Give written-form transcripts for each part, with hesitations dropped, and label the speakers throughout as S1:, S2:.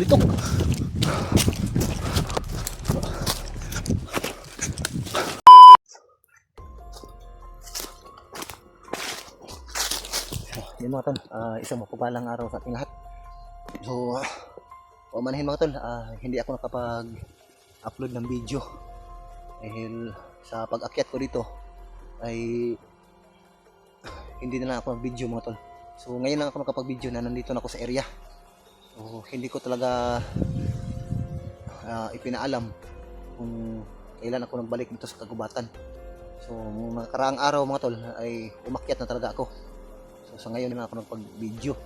S1: Pitok. Yun mga tol, isang mapupalang araw sa ating lahat. So, pamanahin mga tol, hindi ako nakapag-upload ng video dahil sa pag-akyat ko dito ay hindi na lang ako mag-video mga tol. So, ngayon lang ako nakapag-video na nandito na ako sa area. So, hindi ko talaga ipinaalam kung kailan ako nagbalik dito sa kagubatan. So, mga karaang araw mga tol ay umakyat na talaga ako. So, sa ngayon na ako nagpag-video.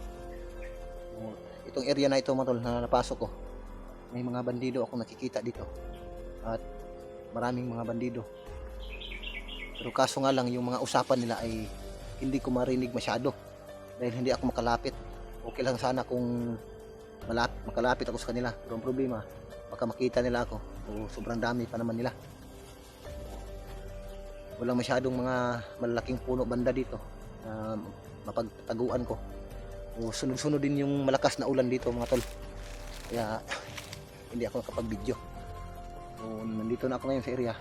S1: So, itong area na ito mga tol na napasok ko, may mga bandido akong nakikita dito. At maraming mga bandido. Pero kaso nga lang yung mga usapan nila ay hindi ko marinig masyado dahil hindi ako makalapit. Okay lang sana kung makalapit ako sa kanila. Pero ang problema, baka makita nila ako o sobrang dami pa naman nila. Walang masyadong mga malalaking puno banda dito na mapagtaguan ko. O sunod-sunod din yung malakas na ulan dito mga tol. Kaya hindi ako nakapag-video. So nandito na ako ngayon sa area.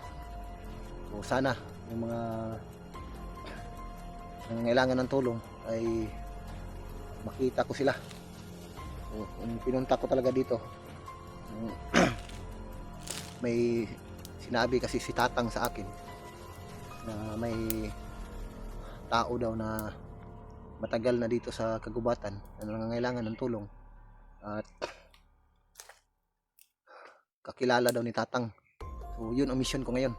S1: So sana yung mga nangangailangan ng tulong ay makita ko sila. So, yung pinunta ko talaga dito, may sinabi kasi si Tatang sa akin na may tao daw na matagal na dito sa kagubatan na nangangailangan ng tulong at kakilala daw ni Tatang. So yun ang mission ko ngayon.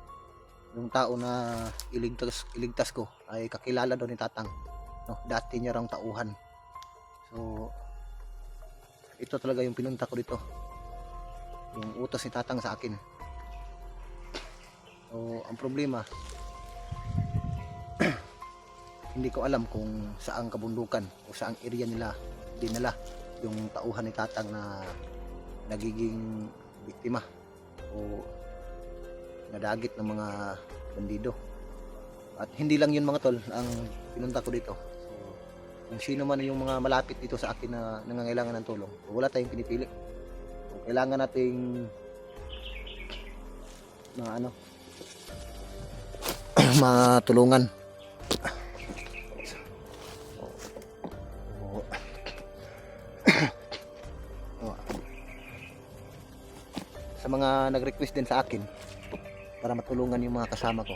S1: Yung tao na iligtas ko ay kakilala daw ni Tatang, no? Dati niya rang tauhan. So ito talaga yung pinunta ko dito, yung utos ni Tatang sa akin. So ang problema, hindi ko alam kung saang kabundukan o saang area nila dinala yung tauhan ni Tatang na nagiging biktima o nadagit ng mga bandido. At hindi lang yun mga tol ang pinunta ko dito. So kung sino man yung mga malapit dito sa akin na nangangailangan ng tulong, so, wala tayong pinipili. So, kailangan nating matulungan. Sa mga nag-request din sa akin para matulungan yung mga kasama ko,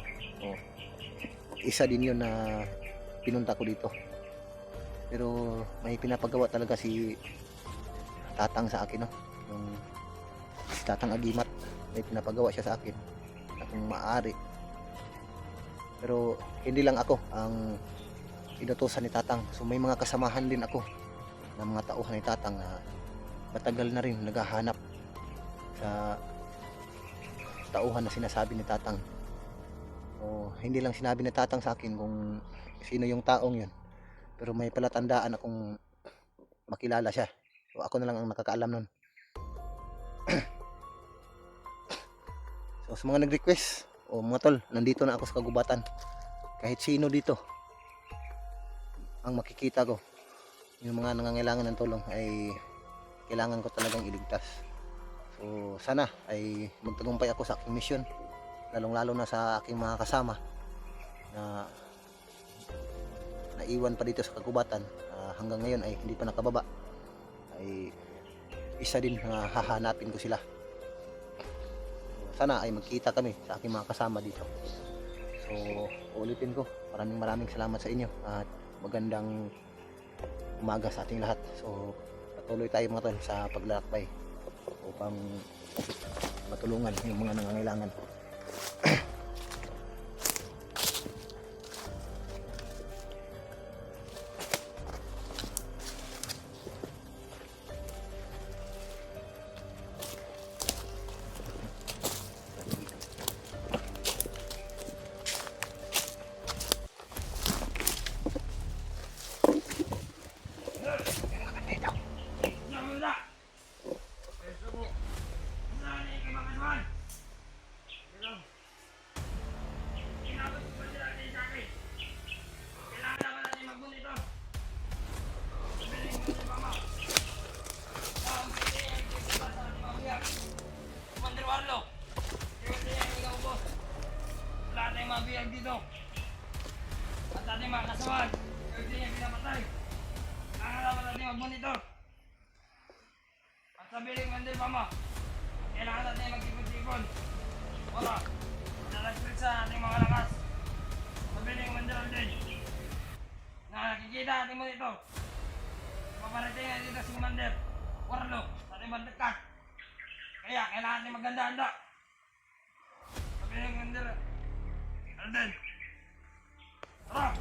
S1: isa din yun na pinunta ko dito. Pero may pinapagawa talaga si Tatang sa akin, no? Yung si Tatang Agimat, may pinapagawa siya sa akin na kung maaari. Pero hindi lang ako ang inutusan ni Tatang. So may mga kasamahan din ako na mga tauhan ni Tatang na matagal na rin naghahanap sa tauhan na sinasabi ni Tatang. O hindi lang sinabi ni Tatang sa akin kung sino yung taong yun, pero may palatandaan akong makilala siya. So ako na lang ang nakakaalam nun. So sa mga nag-request, o mga tol, nandito na ako sa kagubatan. Kahit sino dito ang makikita ko, yung mga nangangailangan ng tulong ay kailangan ko talagang iligtas. So sana ay magtagumpay ako sa aking mission, lalong lalo na sa aking mga kasama na naiwan pa dito sa kagubatan. Hanggang ngayon ay hindi pa nakababa. Ay isa din na hahanapin ko sila. Sana ay magkita kami sa aking mga kasama dito. So ulitin ko, maraming salamat sa inyo at magandang umaga sa ating lahat. So patuloy tayo mga tol sa paglalakbay upang matulungan yung mga nangangailangan.
S2: dito. At ating mga kasawad, hindi niya pinapatay. Nangangalaman natin mag-monitor. At sabihin ng Mandel Mama, kailangan natin magtipon-tipon. Wala, nalagpit sa ating mga lakas. Sabihin ng Mandel Alden, na nakikita ating monitor. Paparating na dito si Commander Warlo sa ating bandekat. Kaya kailangan natin maganda-handa. Sabihin ng Mandel Alden, tara!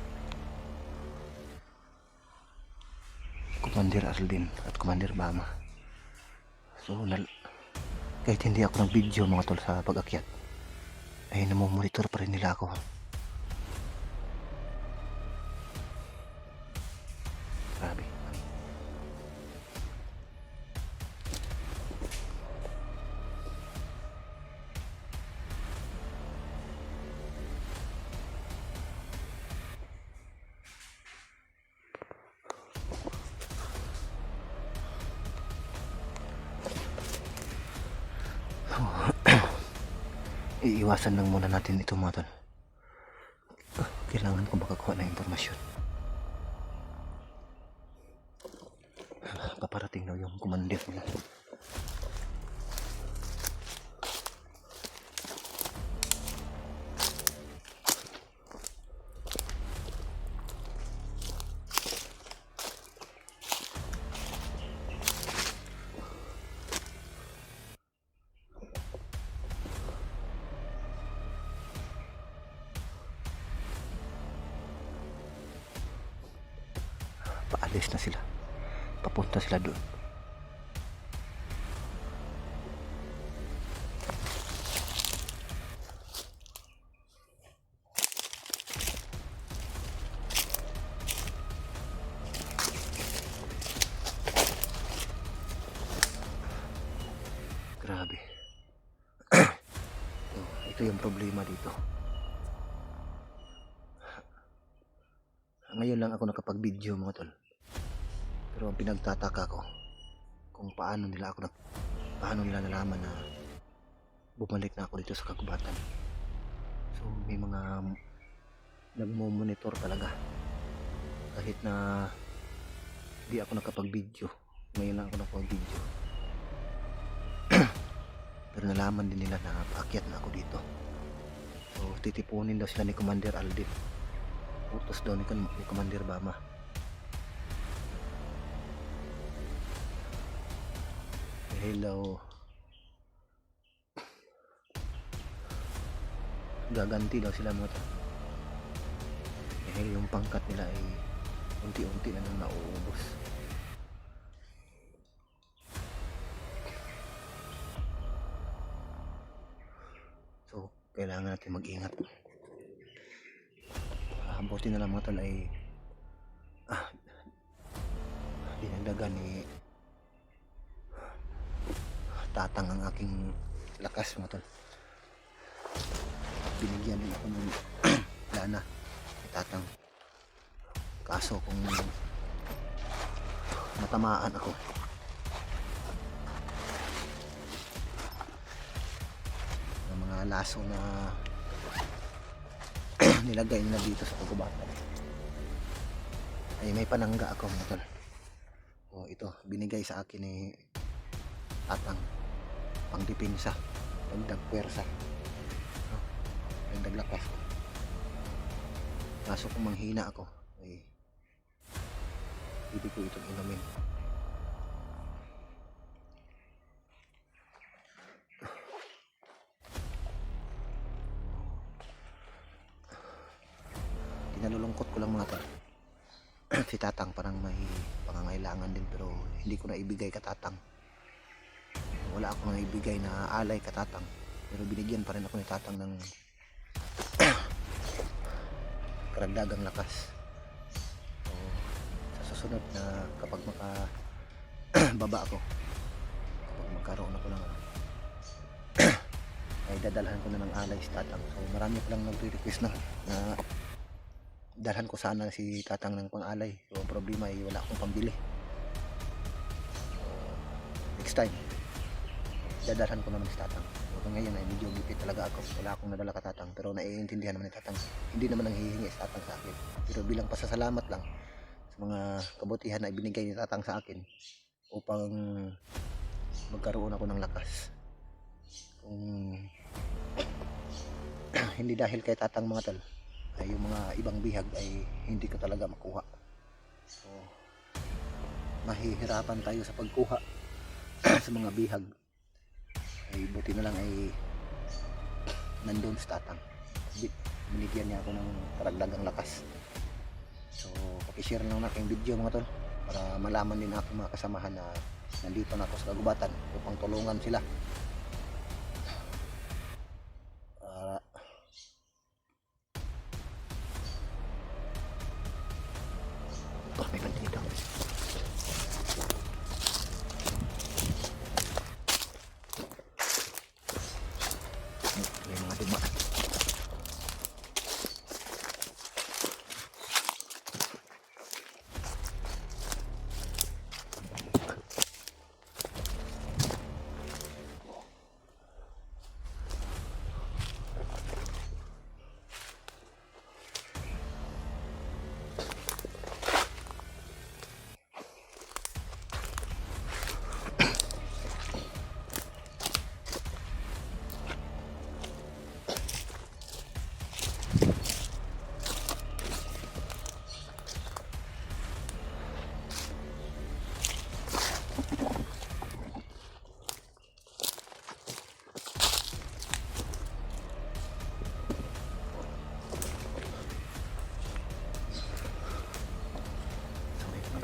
S1: Commander Arlin at Commander Bama. So, kahit hindi ako nag-video mga tol sa pag-akyat, ay namomonitor pa rin nila ako. Grabe. Iiwasan lang muna natin ito mga tol. Kailangan ko makakuha ng impormasyon. Paparating daw yung commander nila. Paalis na sila. Papunta sila doon. Grabe. Ito yung problema dito. Ngayon lang ako nakapag-video mga tol. Pero ang pinagtataka ko kung paano nila nalaman na bumalik na ako dito sa kagubatan. So may mga nagmo-monitor talaga. Kahit na di ako nakapag-video. Ngayon lang ako nakapag-video. Pero nalaman din nila na paakyat na ako dito. So titipunin daw sila ni Commander Alden. Utos daw ni Commander Bama. Hello. Gaganti daw sila mga tol. Dahil yung pangkat nila ay unti-unti na nang nauubos. So kailangan natin mag-ingat. Buti na lang mga tol ay dinagdagan ni Tatang ang aking lakas mga tol. Binigyan din ako ng lana ni Tatang. Kaso kung matamaan ako, ng mga laso na nilagay nila dito sa kagubatan, ay may panangga ako mga tol. O ito, binigay sa akin ni Tatang, pangdepensa, dagdag puwersa, dagdag lakas ko. Kaso kung manghina ako, ay hindi ko itong inumin. Nalulungkot ko lang mga tol. Si Tatang parang may pangangailangan din, pero hindi ko na ibigay ka Tatang. Wala akong naibigay na alay ka Tatang, pero binigyan pa rin ako ni Tatang ng karagdagang lakas. So, sa susunod na kapag baba ako, kapag magkaroon ako ng ay dadalhan ko na ng alay si Tatang. So marami ko lang nagre-request na dalhan ko sana si Tatang ng pang-alay. So ang problema ay wala akong pambili. So, next time dadalhan ko naman si Tatang. So ngayon ay medyo gipit talaga ako. Wala akong nadala ka Tatang, pero naiintindihan naman ni Tatang. Hindi naman nanghihingi si Tatang sa akin. Pero bilang pasasalamat lang sa mga kabutihan na ibinigay ni Tatang sa akin upang magkaroon ako ng lakas. Kung hindi dahil kay Tatang mga tol, ay yung mga ibang bihag ay hindi ko talaga makuha. So mahihirapan tayo sa pagkuha sa mga bihag. Ay buti na lang ay nandun si Tatang. Binigyan niya ako ng karagdagang lakas. So pakishare lang na aking video mga tol para malaman din ako mga kasamahan na nandito na ako sa kagubatan upang tulungan sila. May bandito. May mga duma.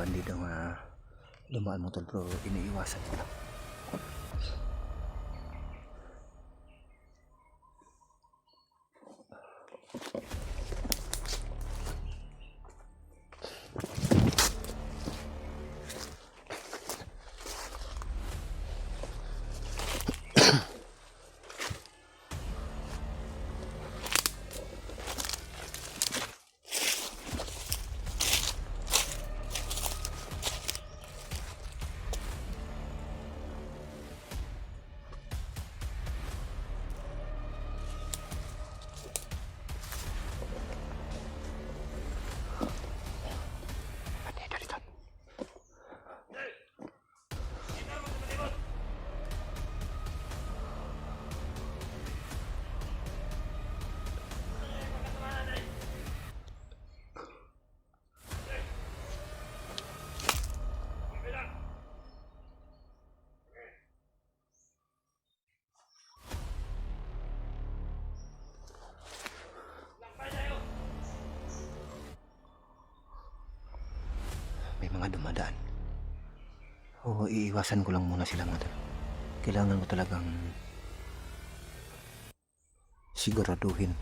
S1: Bandito nga dumaan mo tol, pero iniiwasan ko lang. May mga dumadaan. Oo, iiwasan ko lang muna sila mga tol. Kailangan ko talagang siguraduhin.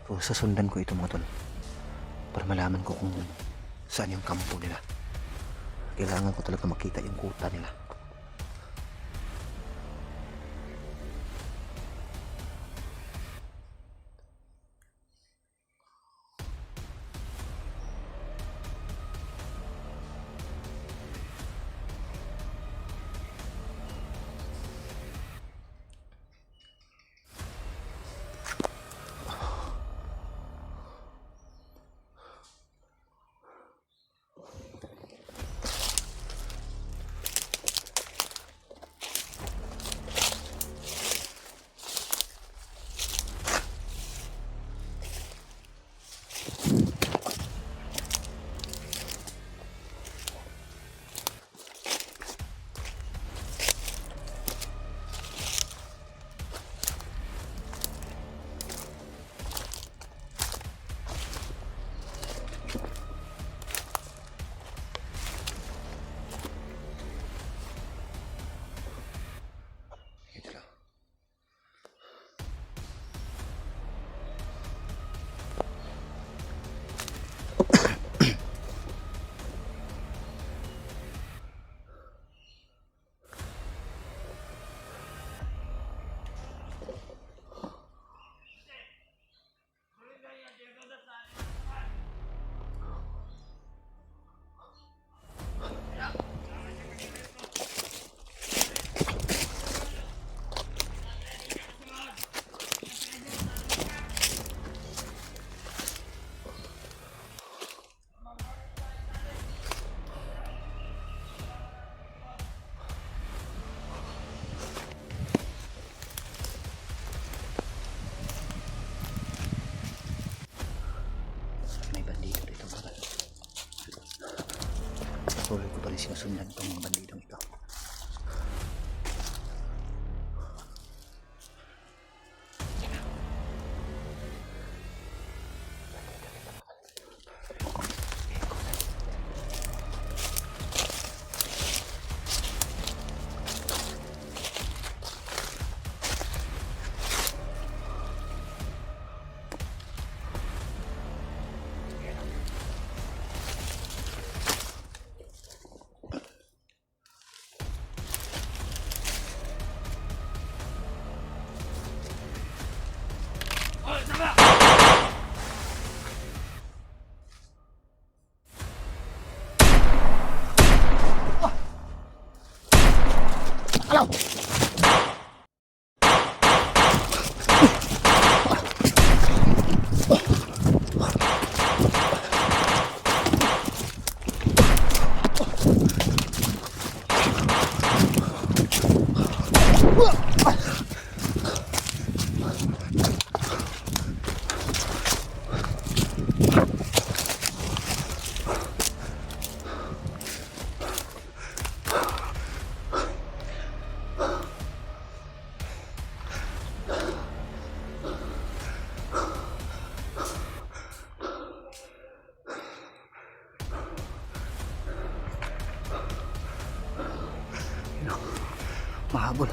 S1: So sasundan ko ito mga tol para malaman ko kung saan yung kampo nila. Kailangan ko talaga makita yung kuta nila. masundan itong mga bandidong ito.
S2: Oh, sama!
S1: Alaw! Mahabol.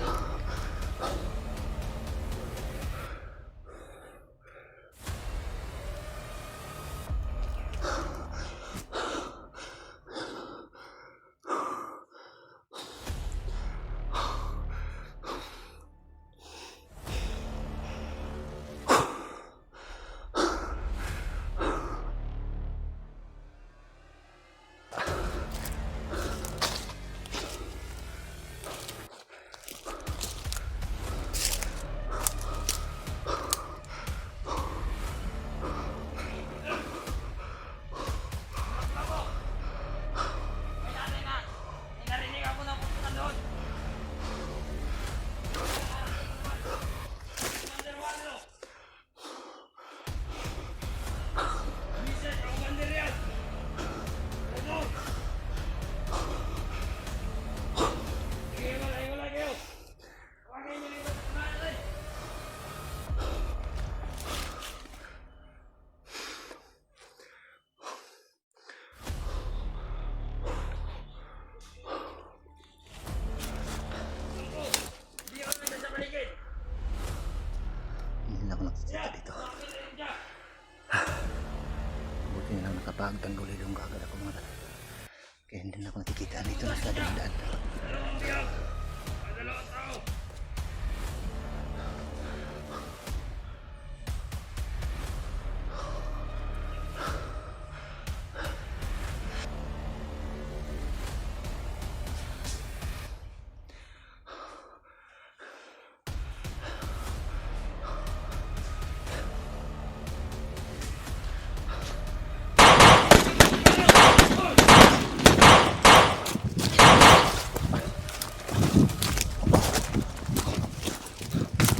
S2: May nanay na! May narinig ako na pupunta doon! Commander Walo! Vincent, ang commander yan! Ano? Sige, wala kayo! Tawagin niyo dito sa nanay! Hindi ako nandun sa paligid!
S1: Hindi na ako nakikita dito.
S2: Tawagin niyo rin dyan!
S1: Buti na lang nakapagtanggol yung kagad ako mga tol. Kaya hindi na ako nakikita dito na sa daan.
S2: Dalawang biyag! Ang dalawang tao!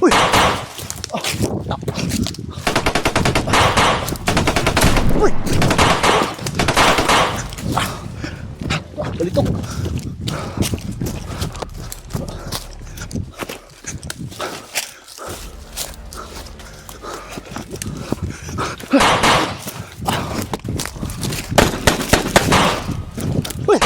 S1: Uy! Uy! Balitok! Uy!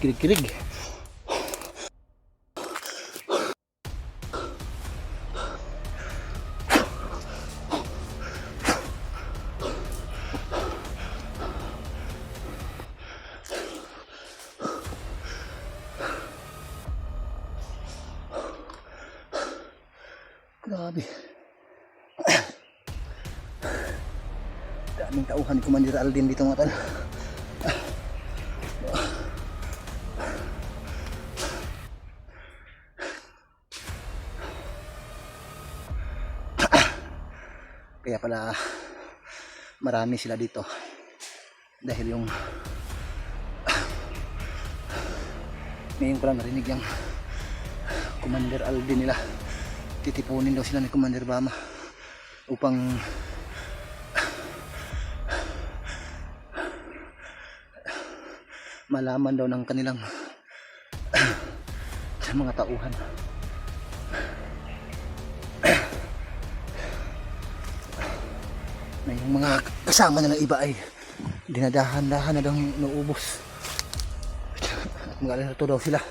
S1: Kilig-kilig. Grabe. Daming tauhan ni Commander Aldin dito mga tol. Kaya pala marami sila dito dahil yung ngayon ko lang narinig yung Commander Alvin nila. Titipunin daw sila ni Commander Bama upang malaman daw ng kanilang mga tauhan. Na yung mga kasama nilang iba ay dinadahan-dahan na daw naubos. At mag-alerto daw sila.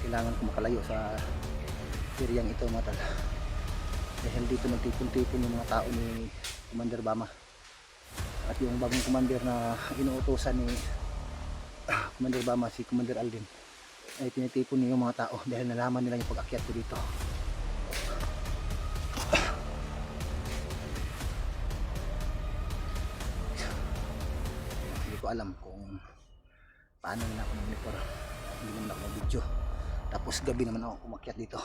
S1: Kailangan ko makalayo sa areang ito mga tal, dahil dito nagtipon-tipon yung mga tao ni Commander Bama at yung bagong commander na inuutosan ni Commander Bama, si Commander Alvin, ay tinitipon niya yung mga tao dahil nalaman nila yung pag-akyat ko dito. Hindi ko alam kung paano nila ako nag-monitor, hindi naman ako mag-video. Tapos gabi naman ako umakyat dito.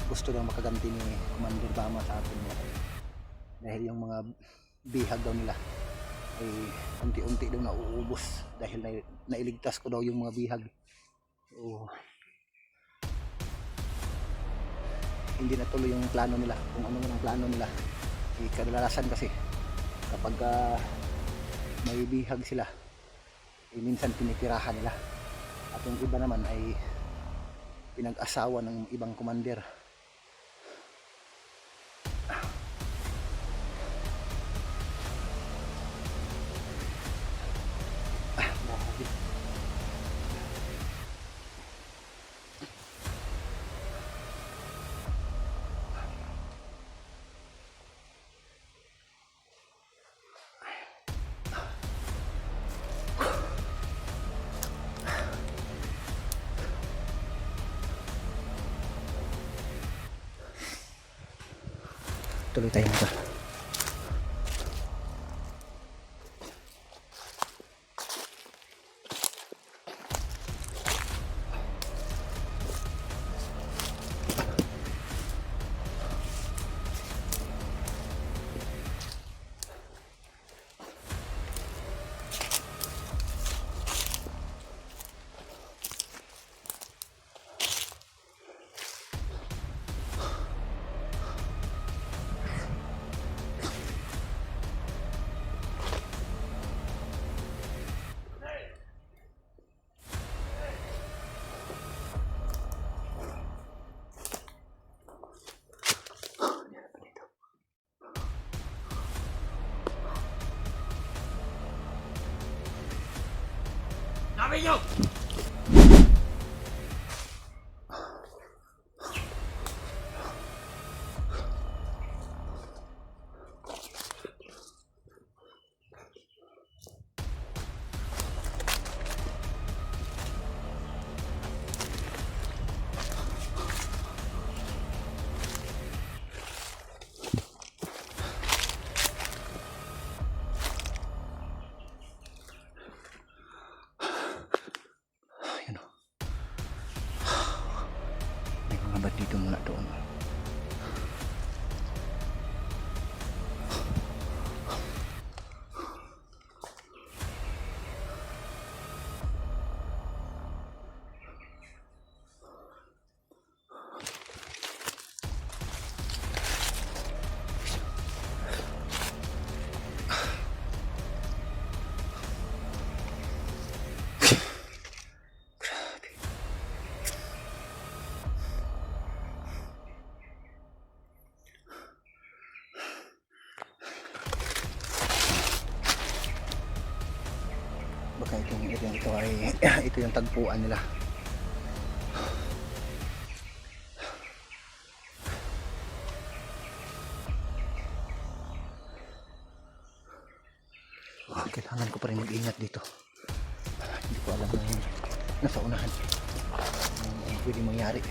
S1: Gusto lang makaganti ni Commander Bama sa atin mga tol. Dahil yung mga bihag daw nila ay unti-unti daw nauubos dahil nailigtas ko daw yung mga bihag. So, hindi natuloy yung plano nila, kung ano man ang plano nila. Kadalasan kasi kapag may bihag sila, minsan tinitirahan nila, at yung iba naman ay pinag-asawa ng ibang commander. Tuloy tayo nito.
S2: Sabi nyo!
S1: So ito ay ito yung tagpuan nila. Kailangan ko pa rin mag-ingat dito. Hindi ko alam na yung nasa unahan. Ang pwede mangyari.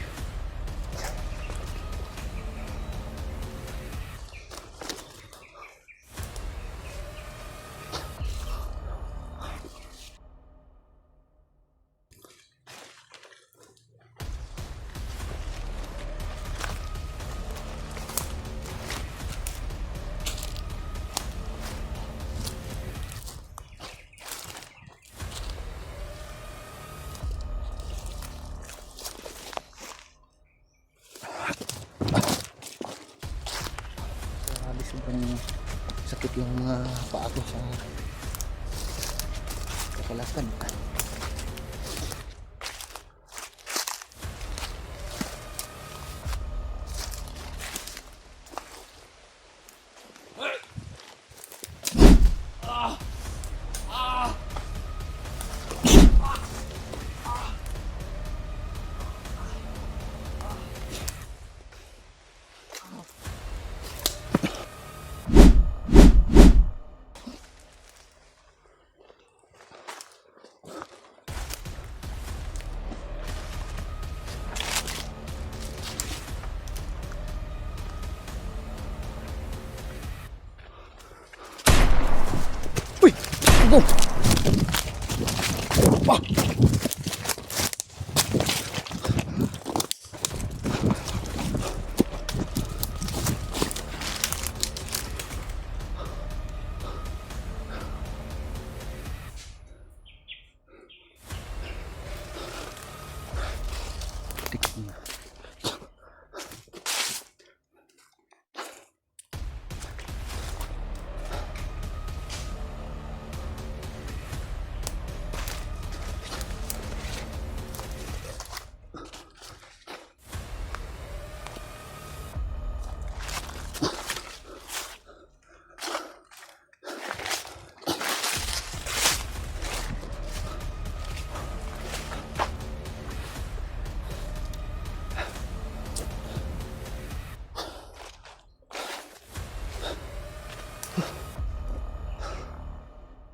S1: Sobrang sakit yung mga paa ko sa kapalakan. Uy! Go! Ah!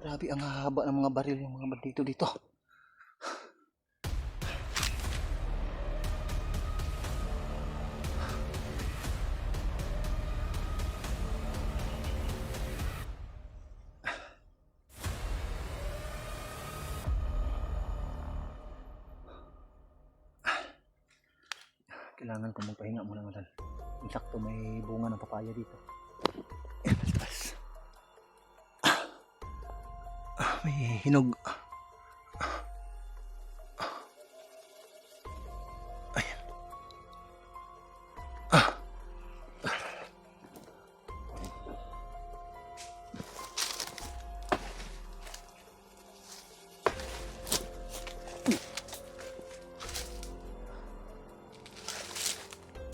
S1: Grabe ang haba ng mga baril yung mga bandito dito. Kailangan ko magpahinga muna madal. Insakto may bunga ng papaya dito. May hinog. Ayan.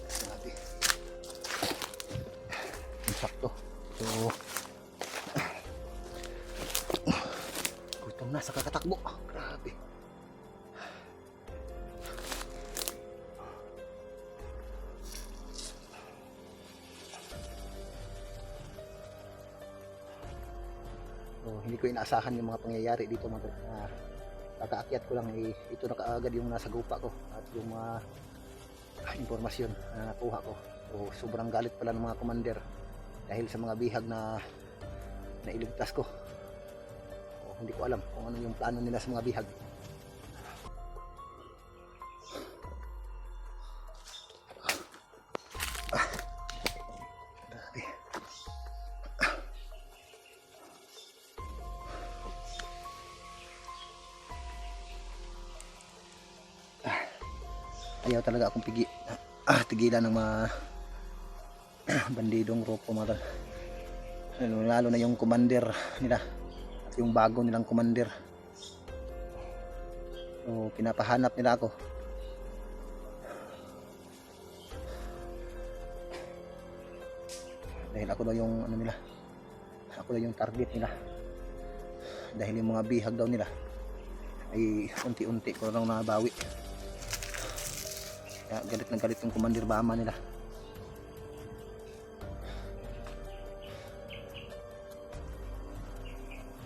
S1: Grabe. Insakto. So nasa kakatakbo. Grabe. So, hindi ko inaasahan yung mga pangyayari dito mga kakaakyat ko lang ito na kaagad yung nasa gupa ko at yung mga impormasyon na nakuha ko. So, sobrang galit pala ng mga commander dahil sa mga bihag na nailigtas ko. Hindi ko alam kung ano yung plano nila sa mga bihag. Ayaw talaga akong tigilan ng mga bandidong grupo mga lalo na yung commander nila. Yung bago nilang commander. So, pinapahanap nila ako. Dahil ako daw yung ano nila. Ako daw yung target nila. Dahil yung mga bihag daw nila ay unti-unti ko lang nabawi. Kaya galit na galit yung Commander Bama nila.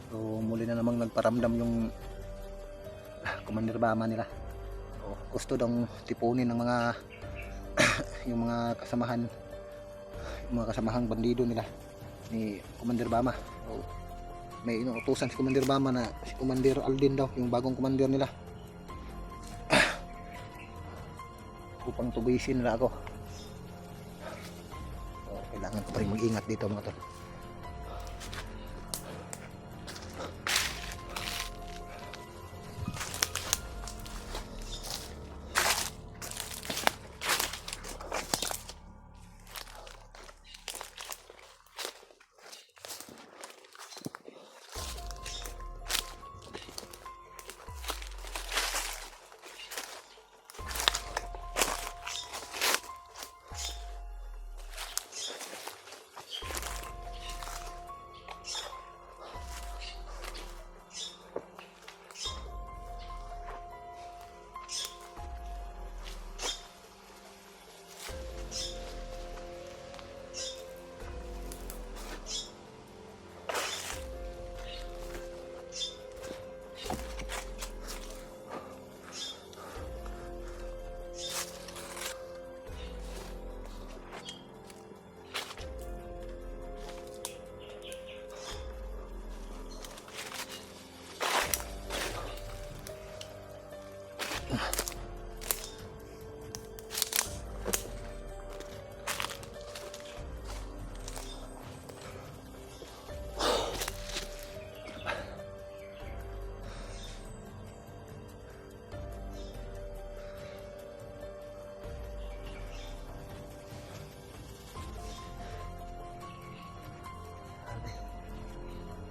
S1: So muli na namang nagparamdam yung Commander Bama nila. So, gusto daw tipunin ng mga yung mga kasamahang bandido nila ni Commander Bama. So, may inuutusan si Commander Bama na si Commander Aldin daw, yung bagong commander nila, upang tubuisin nila ako. So, kailangan ko pa rin mag-ingat dito mga tol.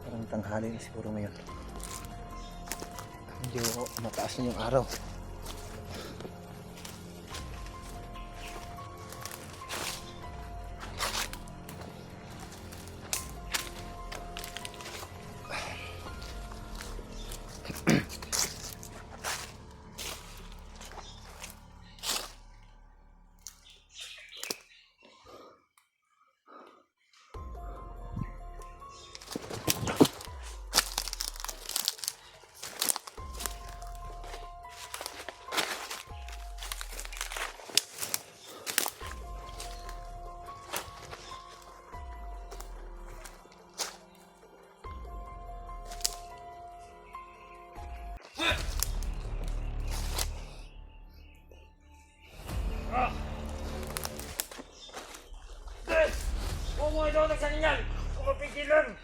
S1: Parang tanghali na siguro ngayon. Medyo mataas na yung araw.
S2: Huwag mo ito nagsaninyan! Kung mapigilan!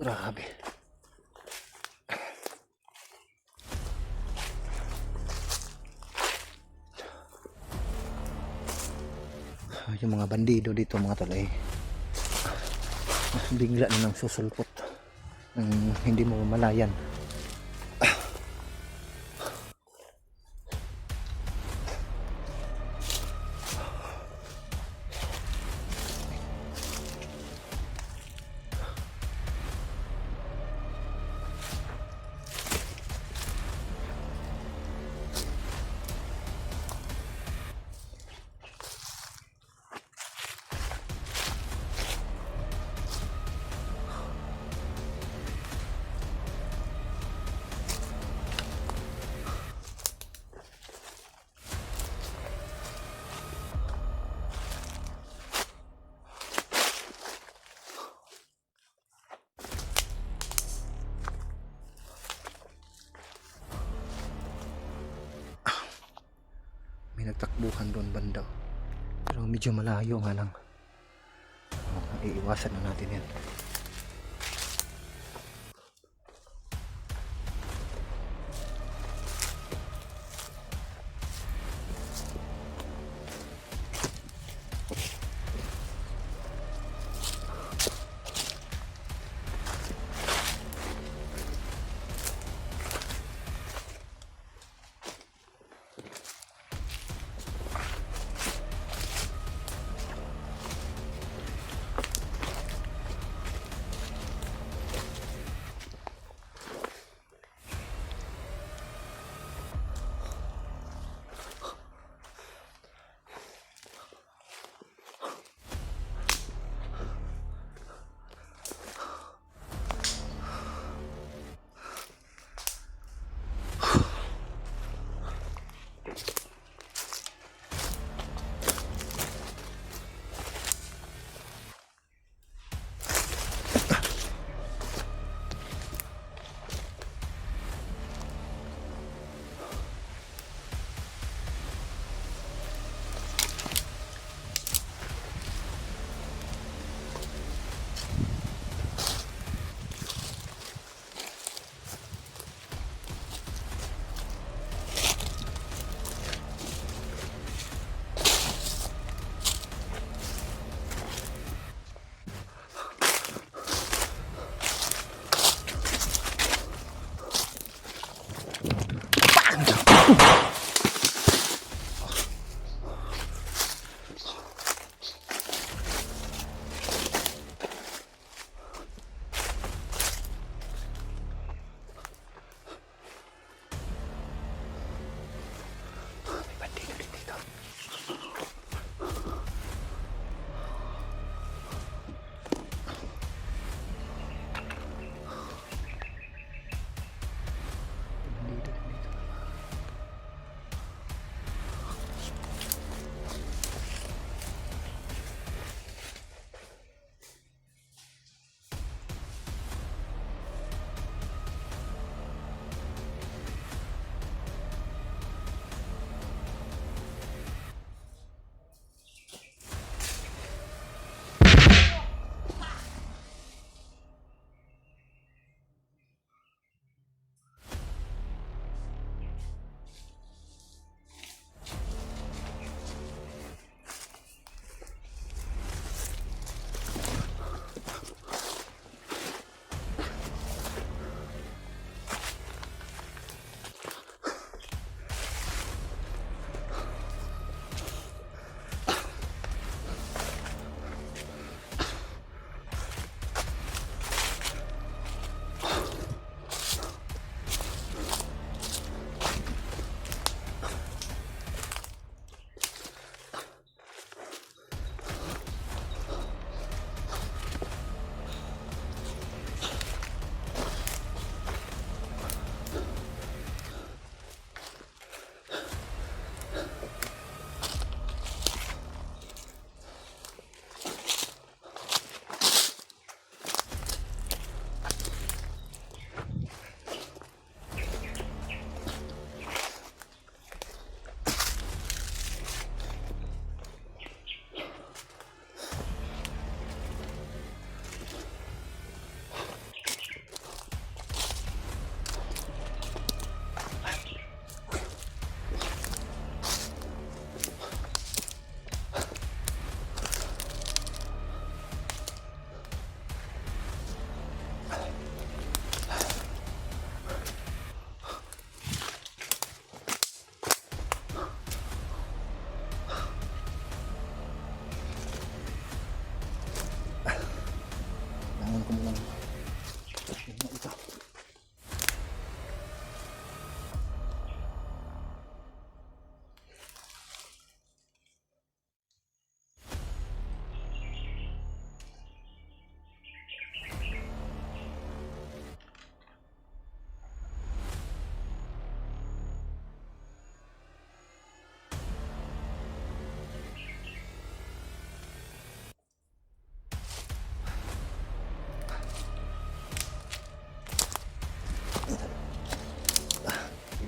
S1: Grabe. Yung mga bandido dito mga tol ay bigla na nang susulpot ng hindi mo malayan. May nagtakbuhan doon banda, pero medyo malayo nga lang. Iiwasan na natin yan.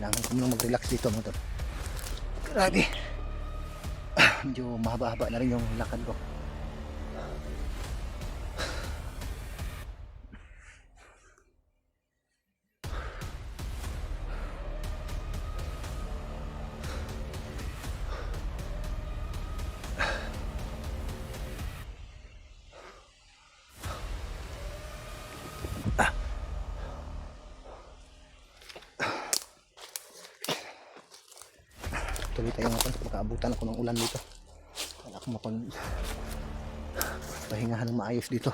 S1: Kailangan ko munang mag-relax dito mga tol. Grabe. Medyo mahaba-haba na rin yung lakad ko. Tuloy tayo nga tol. Makaabutan ako ng ulan dito. Wala akong pahingahan ng maayos dito.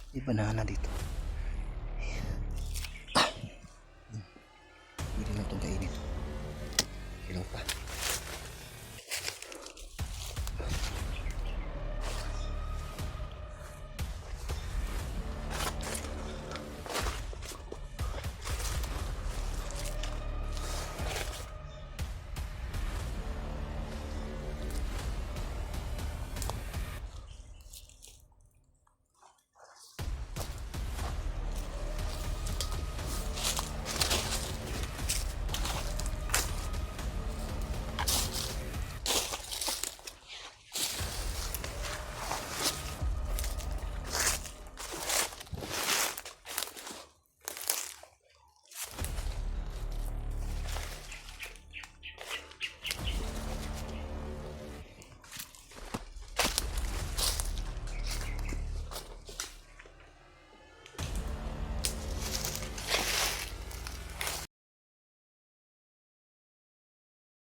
S1: May banana dito.